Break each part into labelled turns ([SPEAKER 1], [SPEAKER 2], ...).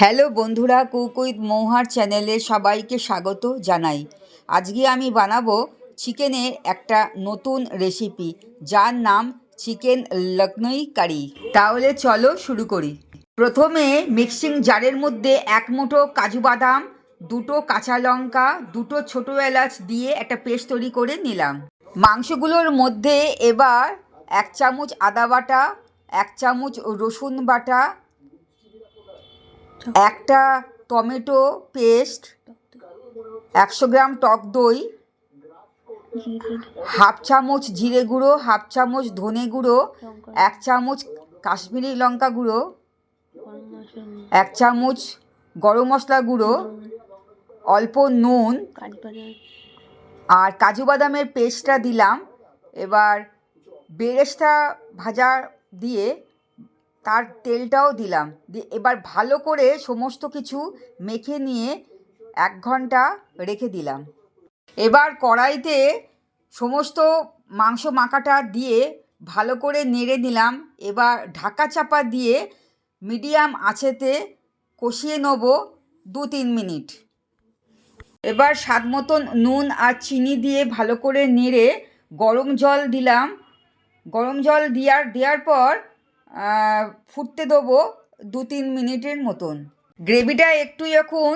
[SPEAKER 1] Hello বন্ধুরা, cook with মৌহার চ্যানেলে সবাইকে স্বাগত জানাই। আজকে আমি বানাবো চিকেনের একটা নতুন রেসিপি, যার নাম চিকেন লখনৌ কারি। তাহলে চলো শুরু করি। প্রথমে মিক্সিং জারের মধ্যে 1 মুঠো কাজু বাদাম, 2টো কাঁচা লঙ্কা, 2টো ছোটো এলাচ দিয়ে একটা পেস্ট তৈরি করে নিলাম। মাংসগুলোর মধ্যে এবার 1 চামচ আদা বাটা, 1 চামচ রসুন বাটা, একটা টমেটো পেস্ট, 100 গ্রাম টক দই, হাফ চামচ জিরে গুঁড়ো, হাফ চামচ ধনে গুঁড়ো, 1 চামচ কাশ্মীরি লঙ্কা গুঁড়ো, 1 চামচ গরম মশলা গুঁড়ো, অল্প নুন আর কাজু বাদামের পেস্টটা দিলাম। এবার বেরেস্তা ভাজা দিয়ে তার তেলটাও দিলাম, দিয়ে এবার ভালো করে সমস্ত কিছু মেখে নিয়ে 1 ঘন্টা রেখে দিলাম। এবার কড়াইতে সমস্ত মাংস মাখাটা দিয়ে ভালো করে নেড়ে নিলাম। এবার ঢাকা চাপা দিয়ে মিডিয়াম আঁচেতে কষিয়ে নেব 2-3 মিনিট। এবার স্বাদ মতন নুন আর চিনি দিয়ে ভালো করে নেড়ে গরম জল দিলাম। গরম জল দেওয়ার পর ফুটতে দেবো 2-3 মিনিটের মতন। গ্রেভিটা একটু যখন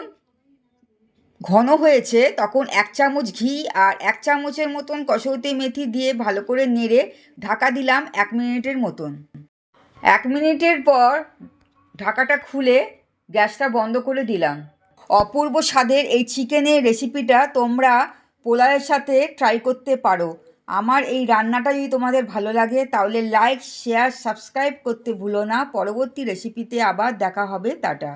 [SPEAKER 1] ঘন হয়েছে তখন 1 চামচ ঘি আর 1 চামচের মতন কসৌতি মেথি দিয়ে ভালো করে নেড়ে ঢাকা দিলাম 1 মিনিটের মতন। 1 মিনিটের পর ঢাকাটা খুলে গ্যাসটা বন্ধ করে দিলাম। অপূর্ব স্বাদের এই চিকেনের রেসিপিটা তোমরা পোলাওয়ের সাথে ট্রাই করতে পারো। আমার এই রান্নাটা যদি তোমাদের ভালো লাগে তাহলে লাইক, শেয়ার, সাবস্ক্রাইব করতে ভুলো না। পরবর্তী রেসিপিতে আবার দেখা হবে। টাটা।